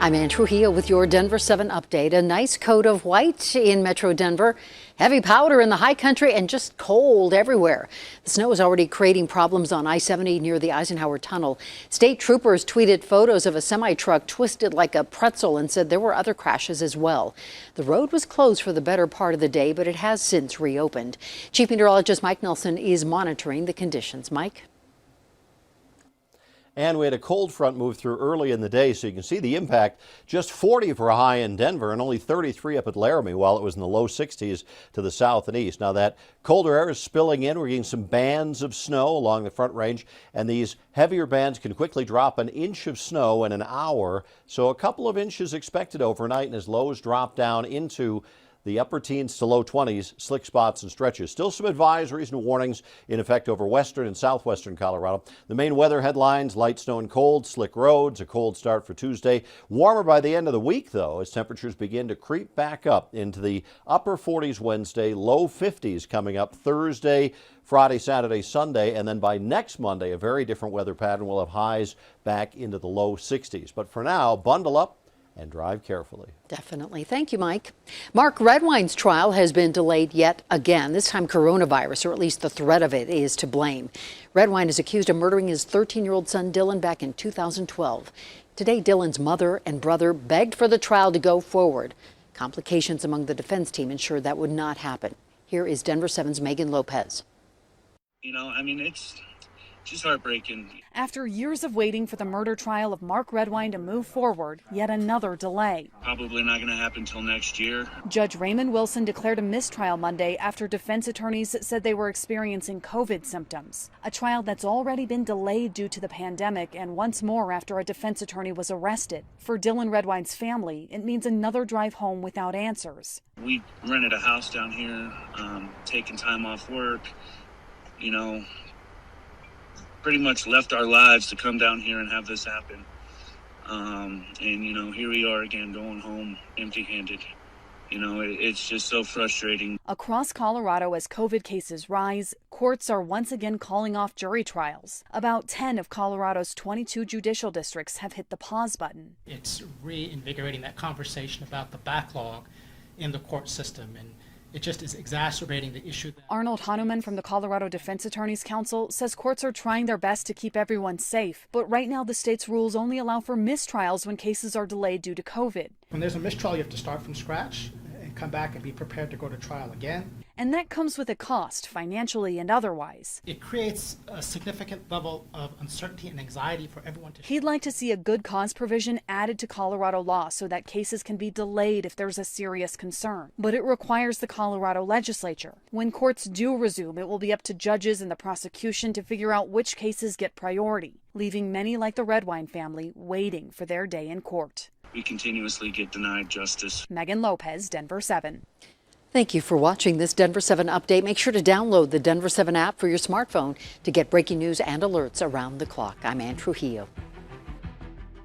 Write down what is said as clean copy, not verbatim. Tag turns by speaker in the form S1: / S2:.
S1: I'm Ann Trujillo with your Denver 7 update. A nice coat of white in Metro Denver, heavy powder in the high country, and just cold everywhere. The snow is already creating problems on I-70 near the Eisenhower Tunnel. State troopers tweeted photos of a semi-truck twisted like a pretzel and said there were other crashes as well. The road was closed for the better part of the day, but it has since reopened. Chief Meteorologist Mike Nelson is monitoring the conditions. Mike?
S2: And we had a cold front move through early in the day, so you can see the impact. Just 40 for a high in Denver and only 33 up at Laramie, while it was in the low 60s to the south and east. Now that colder air is spilling in. We're getting some bands of snow along the Front Range, and these heavier bands can quickly drop an inch of snow in an hour. So a couple of inches expected overnight, and as lows drop down into the upper teens to low 20s, slick spots and stretches. Still some advisories and warnings in effect over western and southwestern Colorado. The main weather headlines: light snow and cold, slick roads, a cold start for Tuesday. Warmer by the end of the week, though, as temperatures begin to creep back up into the upper 40s Wednesday, low 50s coming up Thursday, Friday, Saturday, Sunday, and then by next Monday, a very different weather pattern. We'll have highs back into the low 60s. But for now, bundle up and drive carefully.
S1: Definitely. Thank you, Mike. Mark Redwine's trial has been delayed yet again. This time coronavirus, or at least the threat of it, is to blame. Redwine is accused of murdering his 13-year-old son Dylan back in 2012. Today, Dylan's mother and brother begged for the trial to go forward. Complications among the defense team ensured that would not happen. Here is Denver 7's Megan Lopez.
S3: It's just heartbreaking.
S4: After years of waiting for the murder trial of Mark Redwine to move forward, yet another delay.
S3: Probably not going to happen until next year.
S4: Judge Raymond Wilson declared a mistrial Monday after defense attorneys said they were experiencing COVID symptoms. A trial that's already been delayed due to the pandemic, and once more after a defense attorney was arrested. For Dylan Redwine's family, it means another drive home without answers.
S3: We rented a house down here, taking time off work, pretty much left our lives to come down here and have this happen. Here we are again, going home empty-handed. It's just so frustrating.
S4: Across Colorado, as COVID cases rise, courts are once again calling off jury trials. About 10 of Colorado's 22 judicial districts have hit the pause button.
S5: It's reinvigorating that conversation about the backlog in the court system, and it just is exacerbating the issue.
S4: Arnold Hanuman from the Colorado Defense Attorneys Council says courts are trying their best to keep everyone safe, but right now the state's rules only allow for mistrials when cases are delayed due to COVID.
S5: When there's a mistrial, you have to start from scratch and come back and be prepared to go to trial again.
S4: And that comes with a cost, financially and otherwise.
S5: It creates a significant level of uncertainty and anxiety for everyone.
S4: He'd like to see a good cause provision added to Colorado law so that cases can be delayed if there's a serious concern. But it requires the Colorado legislature. When courts do resume, it will be up to judges and the prosecution to figure out which cases get priority, leaving many like the Redwine family waiting for their day in court.
S3: We continuously get denied justice.
S4: Megan Lopez, Denver 7.
S1: Thank you for watching this Denver 7 update. Make sure to download the Denver 7 app for your smartphone to get breaking news and alerts around the clock. I'm Ann Trujillo.